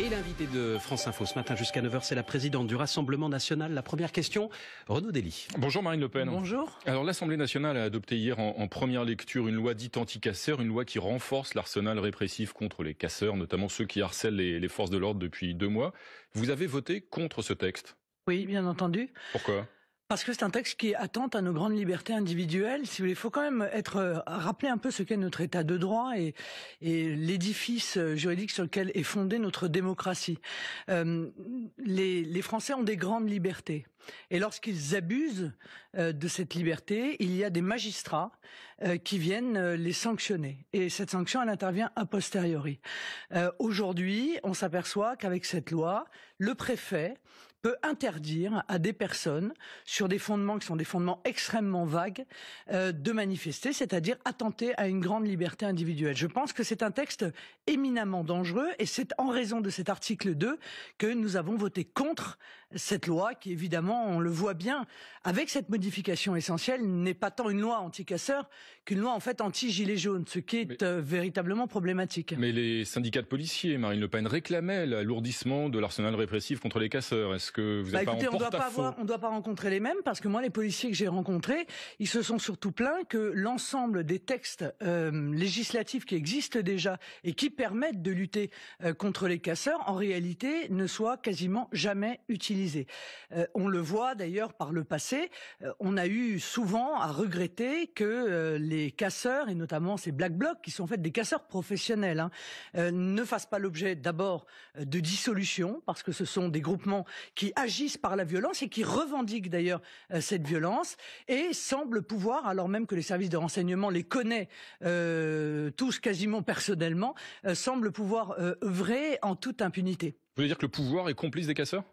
Et l'invité de France Info ce matin jusqu'à 9h, c'est la présidente du Rassemblement National. La première question, Renaud Dely. Bonjour Marine Le Pen. Bonjour. Alors l'Assemblée nationale a adopté hier en première lecture une loi dite anti-casseurs, une loi qui renforce l'arsenal répressif contre les casseurs, notamment ceux qui harcèlent les forces de l'ordre depuis 2 mois. Vous avez voté contre ce texte? Oui, bien entendu. Pourquoi ? Parce que c'est un texte qui attente à nos grandes libertés individuelles. Si vous voulez, il faut quand même rappeler un peu ce qu'est notre état de droit et l'édifice juridique sur lequel est fondée notre démocratie. Les Français ont des grandes libertés. Et lorsqu'ils abusent de cette liberté, il y a des magistrats qui viennent les sanctionner. Et cette sanction, elle intervient a posteriori. Aujourd'hui, on s'aperçoit qu'avec cette loi, le préfet peut interdire à des personnes, sur des fondements qui sont des fondements extrêmement vagues, de manifester, c'est-à-dire attenter à une grande liberté individuelle. Je pense que c'est un texte éminemment dangereux et c'est en raison de cet article 2 que nous avons voté contre cette loi qui, évidemment, on le voit bien, avec cette modification essentielle, n'est pas tant une loi anti-casseurs qu'une loi en fait anti-gilets jaunes, ce qui est véritablement problématique. Mais les syndicats de policiers, Marine Le Pen, réclamaient l'alourdissement de l'arsenal répressif contre les casseurs. Est-ce que vous n'êtes pas en porte-à-faux ? On ne doit pas rencontrer les mêmes, parce que moi, les policiers que j'ai rencontrés, ils se sont surtout plaints que l'ensemble des textes législatifs qui existent déjà et qui permettent de lutter contre les casseurs, en réalité, ne soient quasiment jamais utilisés. On le voit d'ailleurs par le passé, on a eu souvent à regretter que les casseurs, et notamment ces Black Blocs, qui sont en fait des casseurs professionnels, ne fassent pas l'objet d'abord de dissolution, parce que ce sont des groupements qui agissent par la violence et qui revendiquent d'ailleurs cette violence, et semblent pouvoir, alors même que les services de renseignement les connaissent tous quasiment personnellement, semblent pouvoir œuvrer en toute impunité. Vous voulez dire que le pouvoir est complice des casseurs ?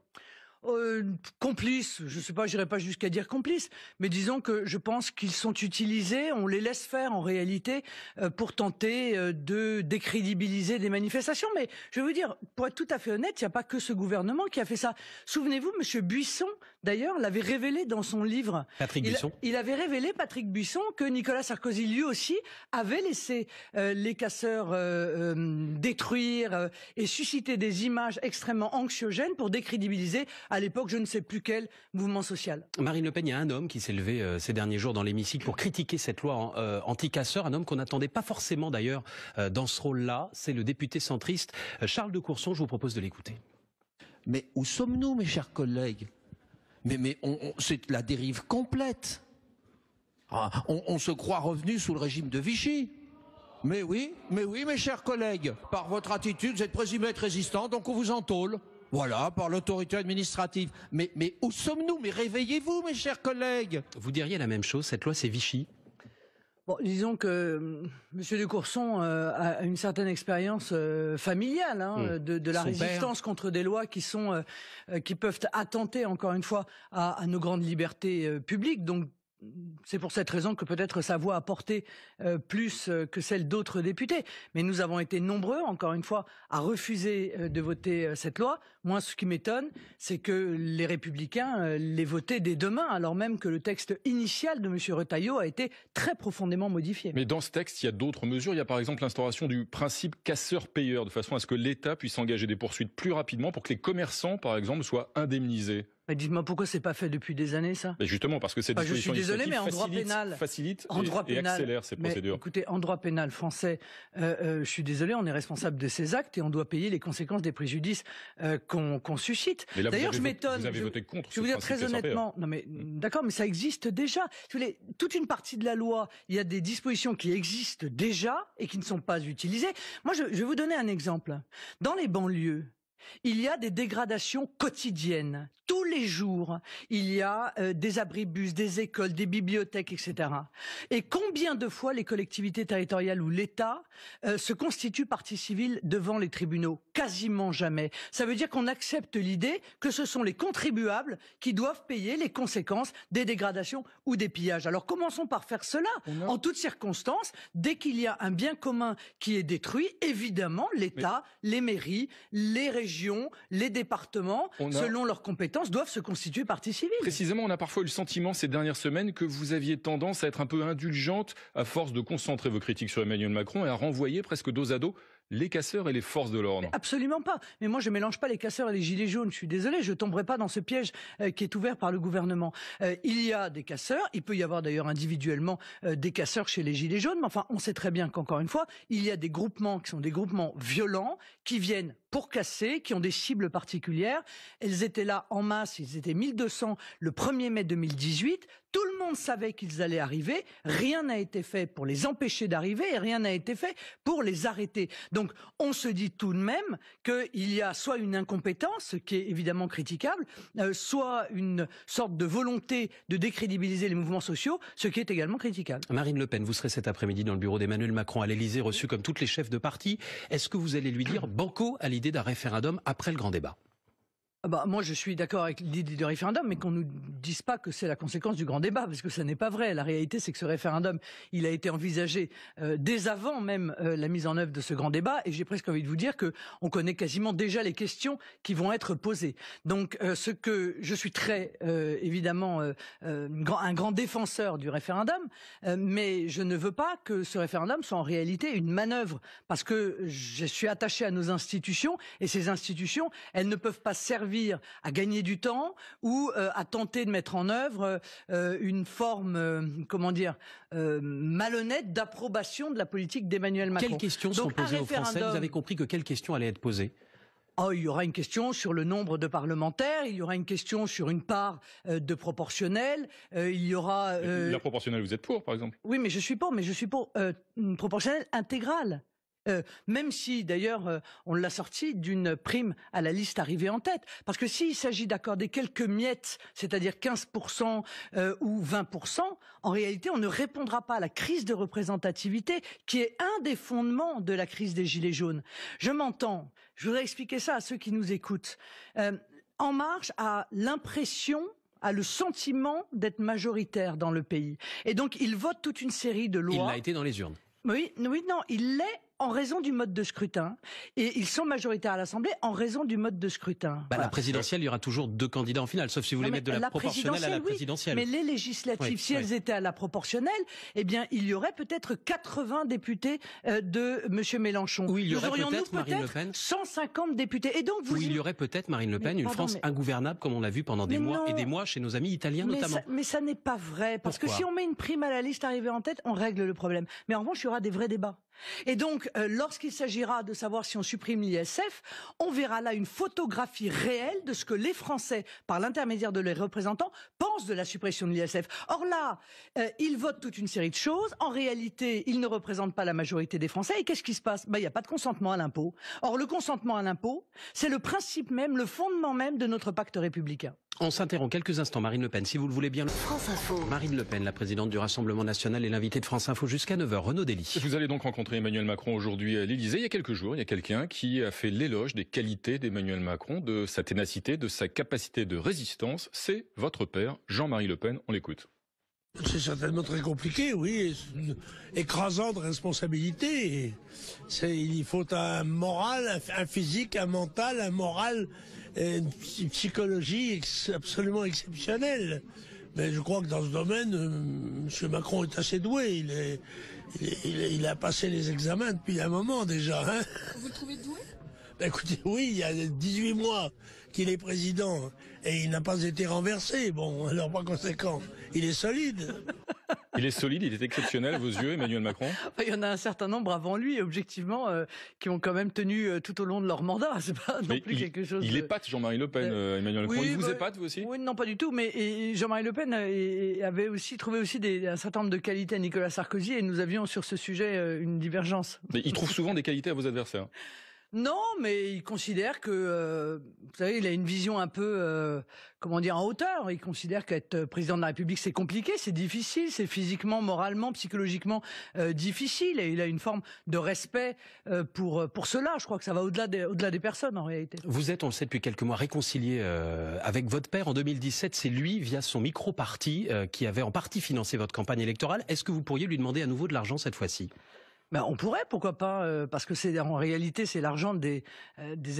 Complices, je sais pas, j'irai pas jusqu'à dire complices, mais disons que je pense qu'ils sont utilisés, on les laisse faire en réalité pour tenter de décrédibiliser des manifestations. Mais je vais vous dire, pour être tout à fait honnête, il n'y a pas que ce gouvernement qui a fait ça. Souvenez-vous, Monsieur Buisson, d'ailleurs, l'avait révélé dans son livre. Patrick Buisson. Il avait révélé, Patrick Buisson, que Nicolas Sarkozy, lui aussi, avait laissé les casseurs détruire et susciter des images extrêmement anxiogènes pour décrédibiliser à l'époque, je ne sais plus quel mouvement social. Marine Le Pen, il y a un homme qui s'est levé ces derniers jours dans l'hémicycle pour critiquer cette loi anti-casseurs, un homme qu'on n'attendait pas forcément d'ailleurs dans ce rôle-là, c'est le député centriste Charles de Courson, je vous propose de l'écouter. Mais où sommes-nous, mes chers collègues ? Mais c'est la dérive complète. On se croit revenu sous le régime de Vichy. Mais oui, mes chers collègues, par votre attitude, vous êtes présumé être résistant, donc on vous entaule. Voilà, par l'autorité administrative. Mais où sommes-nous ? Mais réveillez-vous, mes chers collègues. Vous diriez la même chose, cette loi c'est Vichy ? Bon, disons que Monsieur de Courson a une certaine expérience familiale de la résistance contre des lois qui peuvent attenter encore une fois à nos grandes libertés publiques. Donc c'est pour cette raison que peut-être sa voix a porté plus que celle d'autres députés. Mais nous avons été nombreux, encore une fois, à refuser de voter cette loi. Moi, ce qui m'étonne, c'est que les Républicains l'aient votée dès demain, alors même que le texte initial de M. Retailleau a été très profondément modifié. Mais dans ce texte, il y a d'autres mesures. Il y a par exemple l'instauration du principe casseur-payeur, de façon à ce que l'État puisse engager des poursuites plus rapidement pour que les commerçants, par exemple, soient indemnisés. Mais dites-moi pourquoi c'est pas fait depuis des années, ça ? Mais justement, parce que cette disposition facilite et accélère ces procédures. Mais écoutez, en droit pénal français, je suis désolé, on est responsable de ces actes et on doit payer les conséquences des préjudices qu'on suscite. D'ailleurs, je m'étonne. Vous avez voté contre. Je vais vous dire très honnêtement, non mais d'accord, mais ça existe déjà. Si vous voulez, toute une partie de la loi, il y a des dispositions qui existent déjà et qui ne sont pas utilisées. Moi, je vais vous donner un exemple. Dans les banlieues, il y a des dégradations quotidiennes. Tous les jours, il y a des abribus, des écoles, des bibliothèques, etc. Et combien de fois les collectivités territoriales ou l'État se constituent partie civile devant les tribunaux ? Quasiment jamais. Ça veut dire qu'on accepte l'idée que ce sont les contribuables qui doivent payer les conséquences des dégradations ou des pillages. Alors commençons par faire cela. En toutes circonstances, dès qu'il y a un bien commun qui est détruit, évidemment, l'État, les mairies, les régions, régions, les départements, selon leurs compétences, doivent se constituer partie civile. Précisément, on a parfois eu le sentiment ces dernières semaines que vous aviez tendance à être un peu indulgente à force de concentrer vos critiques sur Emmanuel Macron et à renvoyer presque dos à dos les casseurs et les forces de l'ordre. Absolument pas. Mais moi, je mélange pas les casseurs et les gilets jaunes. Je suis désolé, je tomberai pas dans ce piège qui est ouvert par le gouvernement. Il y a des casseurs. Il peut y avoir d'ailleurs individuellement des casseurs chez les gilets jaunes. Mais enfin, on sait très bien qu'encore une fois, il y a des groupements qui sont des groupements violents qui viennent pour casser, qui ont des cibles particulières. Elles étaient là en masse. Ils étaient 1200 le 1er mai 2018. Tout le monde savait qu'ils allaient arriver. Rien n'a été fait pour les empêcher d'arriver et rien n'a été fait pour les arrêter. Donc, on se dit tout de même qu'il y a soit une incompétence, ce qui est évidemment critiquable, soit une sorte de volonté de décrédibiliser les mouvements sociaux, ce qui est également critiquable. Marine Le Pen, vous serez cet après-midi dans le bureau d'Emmanuel Macron à l'Élysée, reçu comme toutes les chefs de parti. Est-ce que vous allez lui dire banco à l'idée d'un référendum après le grand débat ? Moi, je suis d'accord avec l'idée du référendum, mais qu'on ne nous dise pas que c'est la conséquence du grand débat, parce que ça n'est pas vrai. La réalité, c'est que ce référendum, il a été envisagé dès avant même la mise en œuvre de ce grand débat, et j'ai presque envie de vous dire que on connaît quasiment déjà les questions qui vont être posées. Donc, ce que je suis très évidemment un grand défenseur du référendum, mais je ne veux pas que ce référendum soit en réalité une manœuvre, parce que je suis attaché à nos institutions, et ces institutions, elles ne peuvent pas servir à gagner du temps ou à tenter de mettre en œuvre une forme, malhonnête d'approbation de la politique d'Emmanuel Macron. Quelles questions sont posées aux Français ? Vous avez compris que quelles questions allaient être posées ? Il y aura une question sur le nombre de parlementaires, il y aura une question sur une part de proportionnelle, il y aura... La proportionnelle, vous êtes pour, par exemple ? Oui, mais je suis pour une proportionnelle intégrale. Même si, d'ailleurs, on l'a sorti d'une prime à la liste arrivée en tête. Parce que s'il s'agit d'accorder quelques miettes, c'est-à-dire 15% ou 20%, en réalité, on ne répondra pas à la crise de représentativité qui est un des fondements de la crise des Gilets jaunes. Je m'entends. Je voudrais expliquer ça à ceux qui nous écoutent. En Marche a l'impression, a le sentiment d'être majoritaire dans le pays. Et donc, il vote toute une série de lois. Il l'a été dans les urnes. Oui, non, il l'est en raison du mode de scrutin. Et ils sont majoritaires à l'Assemblée en raison du mode de scrutin. Voilà. La présidentielle, il y aura toujours 2 candidats en finale, sauf si vous voulez mettre de la proportionnelle à la présidentielle. Oui, mais les législatives, si elles étaient à la proportionnelle, eh bien, il y aurait peut-être 80 députés de M. Mélenchon. Oui, il y aurait peut-être Marine Le Pen. 150 députés. Et donc, il y aurait peut-être Marine Le Pen, une France ingouvernable, comme on l'a vu pendant des mois et des mois chez nos amis italiens notamment. Mais ça n'est pas vrai. Parce que si on met une prime à la liste arrivée en tête, on règle le problème. Mais en revanche, il y aura des vrais débats. Et donc, lorsqu'il s'agira de savoir si on supprime l'ISF, on verra là une photographie réelle de ce que les Français, par l'intermédiaire de leurs représentants, pensent de la suppression de l'ISF. Or là, ils votent toute une série de choses. En réalité, ils ne représentent pas la majorité des Français. Et qu'est-ce qui se passe ? Il n'y a pas de consentement à l'impôt. Or, le consentement à l'impôt, c'est le principe même, le fondement même de notre pacte républicain. On s'interrompt quelques instants, Marine Le Pen, si vous le voulez bien. France Info. Marine Le Pen, la présidente du Rassemblement National et l'invitée de France Info jusqu'à 9h. Renaud Dely. Vous allez donc rencontrer Emmanuel Macron aujourd'hui à l'Élysée. Il y a quelques jours, il y a quelqu'un qui a fait l'éloge des qualités d'Emmanuel Macron, de sa ténacité, de sa capacité de résistance. C'est votre père, Jean-Marie Le Pen. On l'écoute. C'est certainement très compliqué, oui. C'est une écrasante responsabilité. Il faut un moral, un physique, un mental, un moral, une psychologie absolument exceptionnelle. Mais je crois que dans ce domaine, M. Macron est assez doué. Il a passé les examens depuis un moment déjà. Hein. Vous le trouvez doué ? Écoutez, oui, il y a 18 mois qu'il est président et il n'a pas été renversé. Bon, alors par conséquent, il est solide. Il est solide, il est exceptionnel à vos yeux, Emmanuel Macron ? Il y en a un certain nombre avant lui, objectivement, qui ont quand même tenu tout au long de leur mandat. C'est pas non plus quelque chose. Il épate Jean-Marie Le Pen, Emmanuel Macron. Il vous épate, vous aussi ? Oui, non, pas du tout. Mais Jean-Marie Le Pen avait aussi trouvé un certain nombre de qualités à Nicolas Sarkozy, et nous avions sur ce sujet une divergence. Mais il trouve souvent des qualités à vos adversaires. Non, mais il considère que, vous savez, il a une vision un peu, en hauteur. Il considère qu'être président de la République, c'est compliqué, c'est difficile, c'est physiquement, moralement, psychologiquement difficile. Et il a une forme de respect pour cela. Je crois que ça va au-delà des personnes, en réalité. Vous êtes, on le sait depuis quelques mois, réconcilié avec votre père. En 2017, c'est lui, via son micro-parti, qui avait en partie financé votre campagne électorale. Est-ce que vous pourriez lui demander à nouveau de l'argent cette fois-ci ? Ben, on pourrait, pourquoi pas, parce que en réalité, c'est l'argent des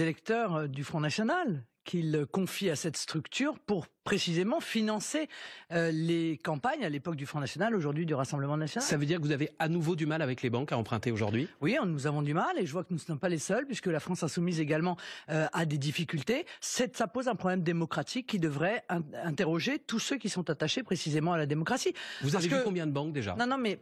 électeurs du Front National qu'ils confient à cette structure pour précisément financer les campagnes à l'époque du Front National, aujourd'hui du Rassemblement National. Ça veut dire que vous avez à nouveau du mal avec les banques à emprunter aujourd'hui? Oui, nous avons du mal et je vois que nous ne sommes pas les seuls puisque la France insoumise également a des difficultés. Ça pose un problème démocratique qui devrait interroger tous ceux qui sont attachés précisément à la démocratie. Vous avez vu combien de banques déjà? Non, mais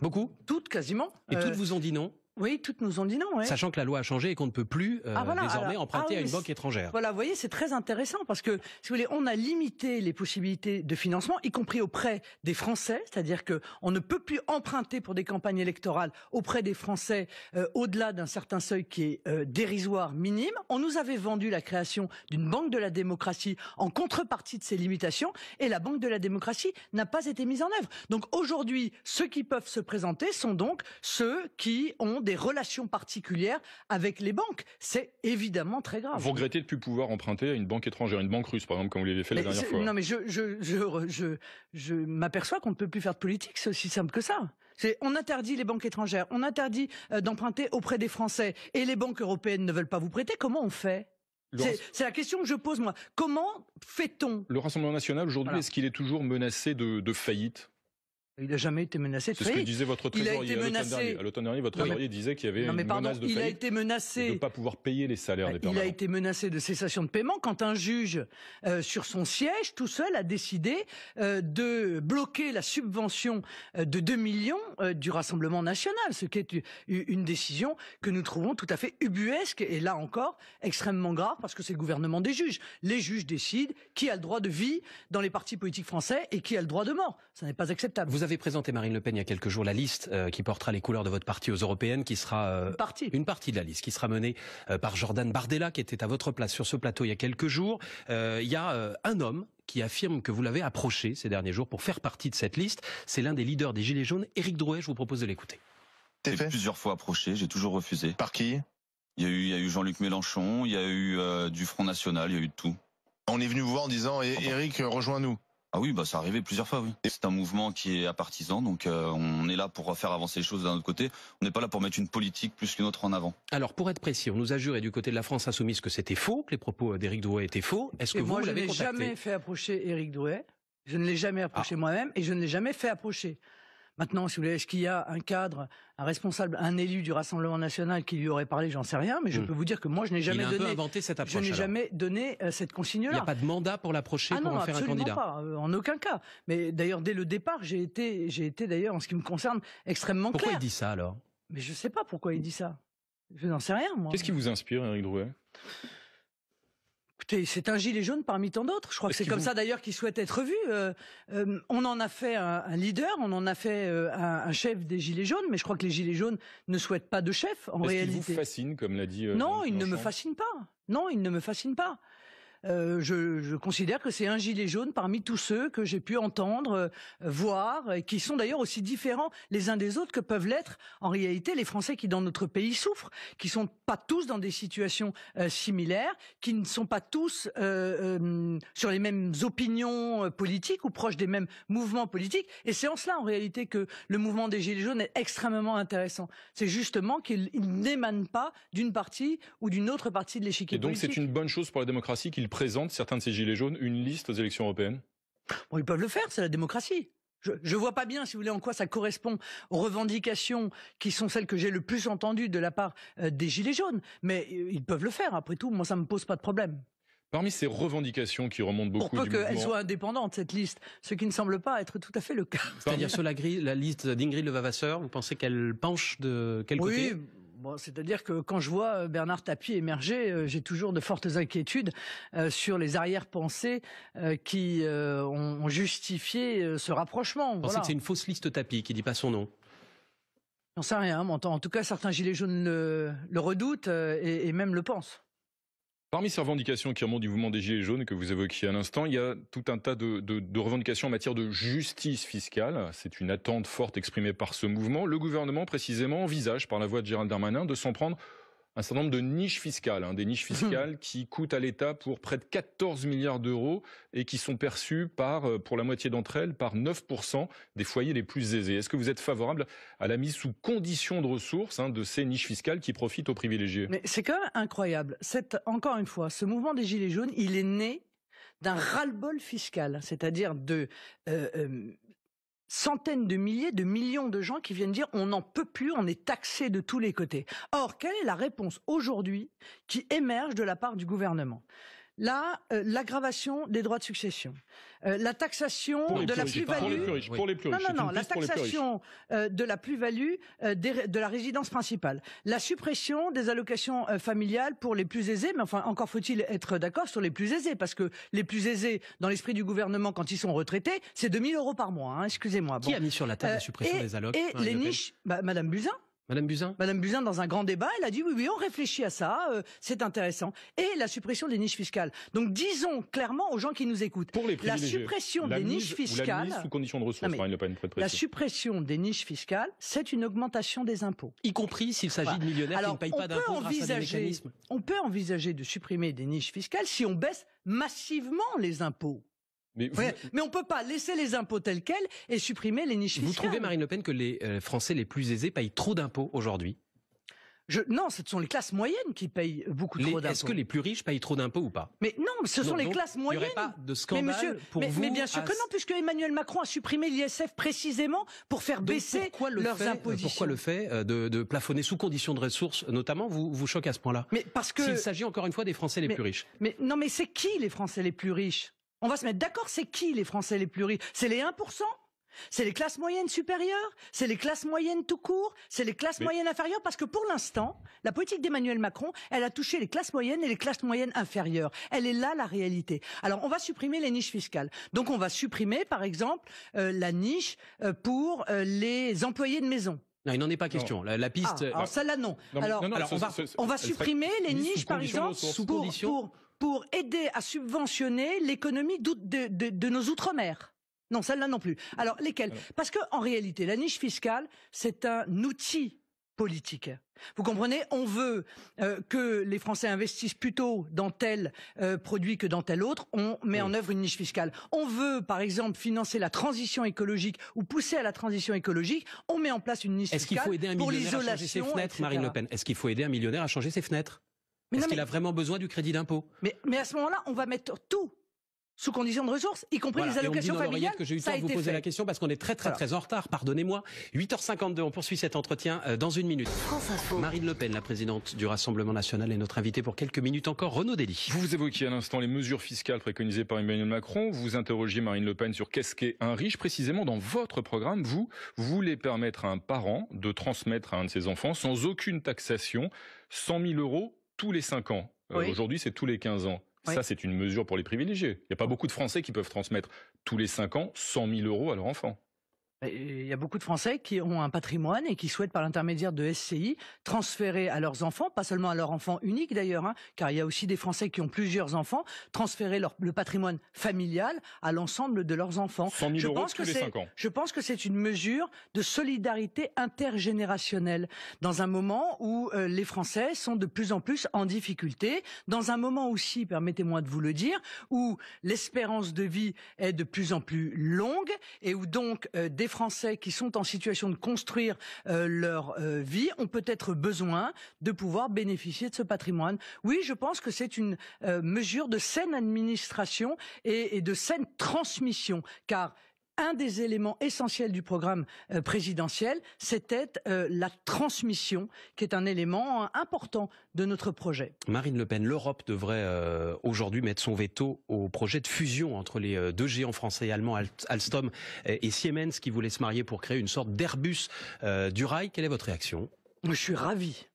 beaucoup? Toutes quasiment. Et toutes vous ont dit non? Oui, toutes nous ont dit non. Ouais. Sachant que la loi a changé et qu'on ne peut plus désormais emprunter à une banque étrangère. Voilà, vous voyez, c'est très intéressant parce que, si vous voulez, on a limité les possibilités de financement, y compris auprès des Français, c'est-à-dire que on ne peut plus emprunter pour des campagnes électorales auprès des Français au-delà d'un certain seuil qui est dérisoire, minime. On nous avait vendu la création d'une banque de la démocratie en contrepartie de ces limitations et la banque de la démocratie n'a pas été mise en œuvre. Donc aujourd'hui, ceux qui peuvent se présenter sont donc ceux qui ont des relations particulières avec les banques. C'est évidemment très grave. Vous regrettez de ne plus pouvoir emprunter à une banque étrangère, une banque russe par exemple, comme vous l'avez fait la dernière fois? Non mais je m'aperçois qu'on ne peut plus faire de politique, c'est aussi simple que ça. On interdit les banques étrangères, on interdit d'emprunter auprès des Français et les banques européennes ne veulent pas vous prêter. Comment on fait? C'est la question que je pose moi. Comment fait-on? Le Rassemblement national aujourd'hui, est-ce qu'il est toujours menacé de faillite? Il n'a jamais été menacé de faillite. C'est ce que disait votre trésorier à l'automne dernier. Votre trésorier disait qu'il y avait une menace de faillite. Il a été menacé de ne pas pouvoir payer les salaires des permanents. Il a été menacé de cessation de paiement quand un juge, sur son siège, tout seul, a décidé de bloquer la subvention de 2 millions du Rassemblement national, ce qui est une décision que nous trouvons tout à fait ubuesque et là encore extrêmement grave parce que c'est le gouvernement des juges. Les juges décident qui a le droit de vie dans les partis politiques français et qui a le droit de mort. Ça n'est pas acceptable. Vous avez présenté, Marine Le Pen, il y a quelques jours, la liste qui portera les couleurs de votre parti aux européennes, qui sera une partie de la liste, qui sera menée par Jordan Bardella, qui était à votre place sur ce plateau il y a quelques jours. Il y a un homme qui affirme que vous l'avez approché ces derniers jours pour faire partie de cette liste. C'est l'un des leaders des Gilets jaunes, Éric Drouet. Je vous propose de l'écouter. J'ai plusieurs fois approché, j'ai toujours refusé. Par qui? Il y a eu Jean-Luc Mélenchon, il y a eu du Front National, il y a eu de tout. On est venu vous voir en disant Éric, rejoins-nous. Ah oui, ça arrivait plusieurs fois, oui. C'est un mouvement qui est apartisan, donc on est là pour faire avancer les choses d'un autre côté. On n'est pas là pour mettre une politique plus qu'une autre en avant. Alors, pour être précis, on nous a juré du côté de la France insoumise que c'était faux, que les propos d'Éric Drouet étaient faux. Est-ce que vous l'avez contacté? Je n'ai jamais fait approcher Éric Drouet. Je ne l'ai jamais approché moi-même et je ne l'ai jamais fait approcher. Maintenant, si vous voulez, est-ce qu'il y a un cadre, un responsable, un élu du Rassemblement national qui lui aurait parlé? J'en sais rien, mais je peux vous dire que moi, je n'ai jamais donné. Il a un peu inventé cette approche. Je n'ai jamais donné cette consigne-là. Il n'y a pas de mandat pour l'approcher pour en faire un candidat. Pas, en aucun cas. Mais d'ailleurs, dès le départ, j'ai été d'ailleurs, en ce qui me concerne, extrêmement clair. Pourquoi il dit ça alors? Mais je ne sais pas pourquoi il dit ça. Je n'en sais rien, moi. Qu'est-ce qui vous inspire, Éric Drouet? Écoutez, c'est un gilet jaune parmi tant d'autres. Je crois que c'est comme ça d'ailleurs qu'il souhaite être vu. On en a fait un leader, on en a fait un chef des gilets jaunes, mais je crois que les gilets jaunes ne souhaitent pas de chef en réalité. Est-ce qu'il vous fascine, comme l'a dit Non, il ne me fascine pas. Non, il ne me fascine pas. Je considère que c'est un gilet jaune parmi tous ceux que j'ai pu entendre, voir, et qui sont d'ailleurs aussi différents les uns des autres que peuvent l'être en réalité les Français qui dans notre pays souffrent, qui sont pas tous dans des situations similaires, qui ne sont pas tous sur les mêmes opinions politiques ou proches des mêmes mouvements politiques. Et c'est en cela en réalité que le mouvement des Gilets jaunes est extrêmement intéressant. C'est justement qu'il n'émane pas d'une partie ou d'une autre partie de l'échiquier politique. Et donc c'est une bonne chose pour la démocratie qu'il présente, certains de ces gilets jaunes, une liste aux élections européennes? Bon, ils peuvent le faire, c'est la démocratie. Je vois pas bien, si vous voulez, en quoi ça correspond aux revendications qui sont celles que j'ai le plus entendues de la part des Gilets jaunes. Mais ils peuvent le faire, après tout, moi ça me pose pas de problème. Parmi ces revendications qui remontent beaucoup du mouvement... Pour peu qu'elle soit indépendante, cette liste, ce qui ne semble pas être tout à fait le cas. C'est-à-dire sur la liste d'Ingrid Levavasseur, vous pensez qu'elle penche de quel côté? Oui. Bon, c'est-à-dire que quand je vois Bernard Tapie émerger, j'ai toujours de fortes inquiétudes sur les arrière-pensées qui ont justifié ce rapprochement. Vous pensez que c'est une fausse liste Tapie qui dit pas son nom? J'en sais rien, mais en tout cas, certains gilets jaunes le redoutent et même le pensent. Parmi ces revendications qui remontent du mouvement des Gilets jaunes que vous évoquiez à l'instant, il y a tout un tas de revendications en matière de justice fiscale. C'est une attente forte exprimée par ce mouvement. Le gouvernement, précisément, envisage, par la voix de Gérald Darmanin, de s'en prendre un certain nombre de niches fiscales, des niches fiscales qui coûtent à l'État pour près de 14 milliards d'euros et qui sont perçues pour la moitié d'entre elles, par 9% des foyers les plus aisés. Est-ce que vous êtes favorable à la mise sous condition de ressources de ces niches fiscales qui profitent aux privilégiés? Mais c'est quand même incroyable. Encore une fois, ce mouvement des Gilets jaunes, il est né d'un ras-le-bol fiscal, c'est-à-dire de centaines de milliers, de millions de gens qui viennent dire on n'en peut plus, on est taxé de tous les côtés. Or, quelle est la réponse aujourd'hui qui émerge de la part du gouvernement? Là, l'aggravation des droits de succession, la taxation de la plus-value. Pour les plus riches. Non, la taxation de la plus-value de la résidence principale, la suppression des allocations familiales pour les plus aisés, mais enfin, encore faut-il être d'accord sur les plus aisés, parce que les plus aisés, dans l'esprit du gouvernement, quand ils sont retraités, c'est 2 000 € par mois, excusez-moi. Qui a mis sur la table la suppression des allocs? Et les niches, Madame Buzyn. Madame Buzyn? Madame Buzyn, dans un grand débat, elle a dit oui, on réfléchit à ça, c'est intéressant. Et la suppression des niches fiscales. Donc disons clairement aux gens qui nous écoutent, pour les la suppression des niches fiscales, la mise sous condition de ressources, Marine Le Pen, la suppression des niches fiscales, c'est une augmentation des impôts. Y compris s'il s'agit de millionnaires qui ne payent pas d'impôts grâce à des mécanismes. On peut envisager de supprimer des niches fiscales si on baisse massivement les impôts. Mais on peut pas laisser les impôts tels quels et supprimer les niches fiscales. Vous trouvez, Marine Le Pen, que les Français les plus aisés payent trop d'impôts aujourd'hui? Non, ce sont les classes moyennes qui payent beaucoup trop d'impôts. Est-ce que les plus riches payent trop d'impôts ou pas? Mais non, ce sont les classes moyennes. Il n'y aurait pas de scandale mais bien sûr que non, puisque Emmanuel Macron a supprimé l'ISF précisément pour faire baisser leurs impositions. Pourquoi le fait de plafonner sous condition de ressources, notamment, vous choque à ce point-là? Mais parce que s'il s'agit encore une fois des Français les plus riches. Mais c'est qui les Français les plus riches? On va se mettre d'accord, c'est qui les Français les plus riches? C'est les 1%? C'est les classes moyennes supérieures? C'est les classes moyennes tout court? C'est les classes moyennes inférieures? Parce que pour l'instant, la politique d'Emmanuel Macron, elle a touché les classes moyennes et les classes moyennes inférieures. Elle est là la réalité. Alors on va supprimer les niches fiscales. Donc on va supprimer par exemple la niche pour les employés de maison. Non, il n'en est pas question. La piste. Alors celle-là non. On va supprimer les niches par exemple pour aider à subventionner l'économie de nos outre-mer. Non, celle-là non plus. Alors, lesquelles? Parce que en réalité, la niche fiscale, c'est un outil politique. Vous comprenez? On veut que les Français investissent plutôt dans tel produit que dans tel autre. On met en œuvre une niche fiscale. On veut, par exemple, financer la transition écologique ou pousser à la transition écologique. On met en place une niche fiscale pour l'isolation. Est-ce qu'il faut aider un millionnaire à changer ses fenêtres, Marine Le Pen? Est-ce qu'il faut aider un millionnaire à changer ses fenêtres? Est-ce qu'il a vraiment besoin du crédit d'impôt? Mais à ce moment-là, on va mettre tout sous condition de ressources, y compris les allocations familiales. Que j'ai eu le temps de vous poser la question parce qu'on est très en retard, pardonnez-moi. 8h52, on poursuit cet entretien dans une minute. Marine Le Pen, la présidente du Rassemblement National, est notre invitée pour quelques minutes encore. Renaud Dely. Vous évoquiez à l'instant les mesures fiscales préconisées par Emmanuel Macron. Vous interrogiez Marine Le Pen sur qu'est-ce qu'est un riche. Précisément, dans votre programme, vous voulez permettre à un parent de transmettre à un de ses enfants, sans aucune taxation, 100 000 € tous les 5 ans. Aujourd'hui, c'est tous les 15 ans. Ça, c'est une mesure pour les privilégiés. Il n'y a pas beaucoup de Français qui peuvent transmettre tous les 5 ans 100 000 € à leur enfant. Il y a beaucoup de Français qui ont un patrimoine et qui souhaitent, par l'intermédiaire de SCI, transférer à leurs enfants, pas seulement à leur enfant unique d'ailleurs, car il y a aussi des Français qui ont plusieurs enfants, transférer le patrimoine familial à l'ensemble de leurs enfants. 100 000 € tous les 5 ans. Je pense que c'est une mesure de solidarité intergénérationnelle, dans un moment où les Français sont de plus en plus en difficulté, dans un moment aussi, permettez-moi de vous le dire, où l'espérance de vie est de plus en plus longue et où donc des Français qui sont en situation de construire leur vie ont peut-être besoin de pouvoir bénéficier de ce patrimoine. Oui, je pense que c'est une mesure de saine administration et de saine transmission, car un des éléments essentiels du programme présidentiel, c'était la transmission, qui est un élément important de notre projet. Marine Le Pen, l'Europe devrait aujourd'hui mettre son veto au projet de fusion entre les deux géants français et allemands, Alstom et Siemens, qui voulaient se marier pour créer une sorte d'Airbus du rail. Quelle est votre réaction? Je suis ravi.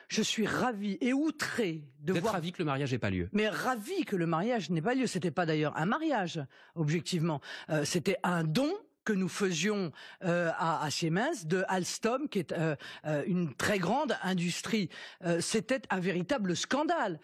Je suis ravi et outré de voir. Vous êtes ravi que le mariage n'ait pas lieu? Mais ravi que le mariage n'ait pas lieu. C'était pas d'ailleurs un mariage, objectivement. C'était un don que nous faisions à Siemens de Alstom, qui est une très grande industrie. C'était un véritable scandale.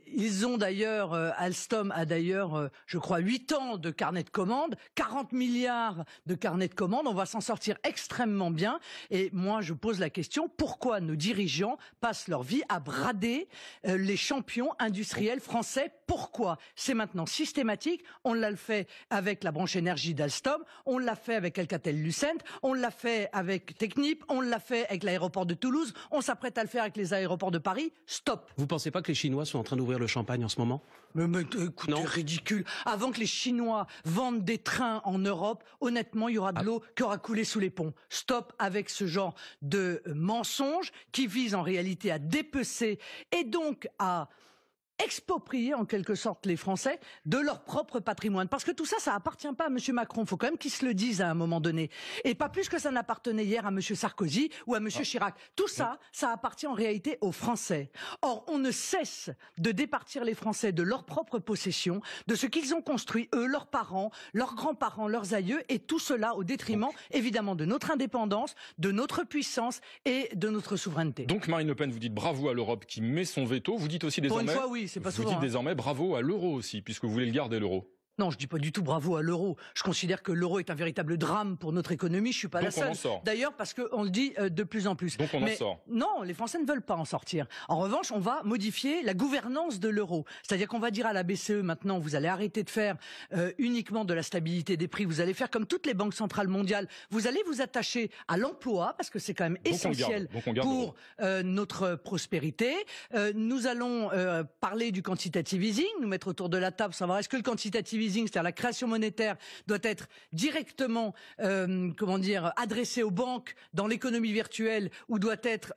Ils ont d'ailleurs, Alstom a d'ailleurs, je crois, 8 ans de carnet de commandes, 40 milliards de carnet de commandes. On va s'en sortir extrêmement bien. Et moi, je pose la question, pourquoi nos dirigeants passent leur vie à brader les champions industriels français? Pourquoi? C'est maintenant systématique. On l'a fait avec la branche énergie d'Alstom, on l'a fait avec Alcatel-Lucent, on l'a fait avec Technip, on l'a fait avec l'aéroport de Toulouse, on s'apprête à le faire avec les aéroports de Paris. Stop. Vous pensez pas que les Chinois sont en train d'ouvrir le champagne en ce moment? Mais écoutez, ridicule. Avant que les Chinois vendent des trains en Europe, honnêtement, il y aura de l'eau qui aura coulé sous les ponts. Stop avec ce genre de mensonges qui visent en réalité à dépecer et donc à exproprier en quelque sorte les Français de leur propre patrimoine. Parce que tout ça, ça appartient pas à M. Macron. Il faut quand même qu'il se le dise à un moment donné. Et pas plus que ça n'appartenait hier à M. Sarkozy ou à M. Chirac. Tout ça, ça appartient en réalité aux Français. Or, on ne cesse de départir les Français de leur propre possession, de ce qu'ils ont construit, eux, leurs parents, leurs grands-parents, leurs aïeux, et tout cela au détriment, évidemment, de notre indépendance, de notre puissance et de notre souveraineté. Donc, Marine Le Pen, vous dites bravo à l'Europe qui met son veto. Vous dites aussi désormais... Pour une fois, oui. C'est pas souvent, vous dites désormais bravo à l'euro aussi, puisque vous voulez le garder, l'euro. Non, je dis pas du tout bravo à l'euro. Je considère que l'euro est un véritable drame pour notre économie. Je suis pas la seule. D'ailleurs, parce qu'on le dit de plus en plus. Donc on en sort. Non, les Français ne veulent pas en sortir. En revanche, on va modifier la gouvernance de l'euro. C'est-à-dire qu'on va dire à la BCE maintenant, vous allez arrêter de faire uniquement de la stabilité des prix. Vous allez faire comme toutes les banques centrales mondiales. Vous allez vous attacher à l'emploi, parce que c'est quand même essentiel pour notre prospérité. Nous allons parler du quantitative easing, nous mettre autour de la table, savoir est-ce que le quantitative easing, c'est-à-dire la création monétaire, doit être directement, adressée aux banques dans l'économie virtuelle ou doit être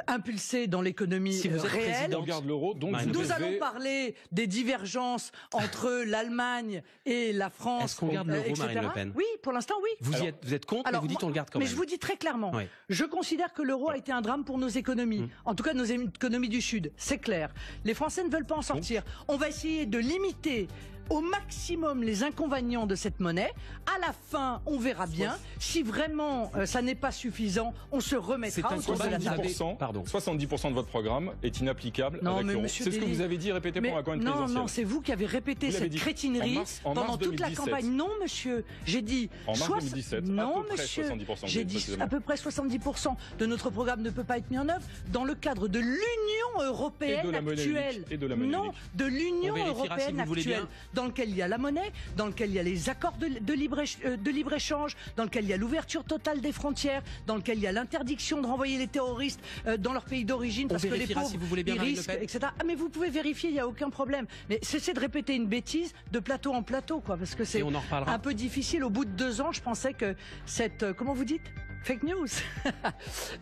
impulsée dans l'économie réelle. On garde l'euro, donc nous allons parler des divergences entre l'Allemagne et la France. Est-ce qu'on garde l'euro, Marine Le Pen? Oui, pour l'instant, oui. Vous êtes contre, mais vous dites on le garde quand même. Mais je vous dis très clairement, je considère que l'euro a été un drame pour nos économies, en tout cas nos économies du Sud, c'est clair. Les Français ne veulent pas en sortir. On va essayer de limiter au maximum les inconvénients de cette monnaie. À la fin, on verra bien. Si vraiment ça n'est pas suffisant, on se remettra autour de la table. 70% de votre programme est inapplicable avec l'euro. C'est ce que vous avez dit, répétez-moi à combien de présidentielles. Non, c'est vous qui avez répété cette crétinerie pendant toute la campagne. Non, monsieur, j'ai dit... En mars 2017, non, monsieur, j'ai dit à peu près 70% de notre programme ne peut pas être mis en œuvre dans le cadre de l'Union européenne actuelle. Non, de l'Union européenne actuelle. Dans lequel il y a la monnaie, dans lequel il y a les accords de libre-échange, dans lequel il y a l'ouverture totale des frontières, dans lequel il y a l'interdiction de renvoyer les terroristes dans leur pays d'origine parce que les pauvres, si vous voulez bien, ils risquent, etc. Ah, mais vous pouvez vérifier, il n'y a aucun problème. Mais cessez de répéter une bêtise de plateau en plateau, quoi, parce que c'est un peu difficile. Au bout de 2 ans, je pensais que cette, comment vous dites ? Fake news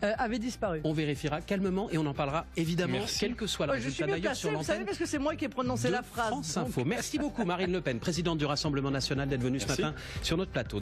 avait disparu. On vérifiera calmement et on en parlera évidemment, quel que soit le résultat d'ailleurs sur l'antenne. Vous savez, parce que c'est moi qui ai prononcé la phrase. France Info. Merci beaucoup Marine Le Pen, présidente du Rassemblement National, d'être venue ce matin sur notre plateau.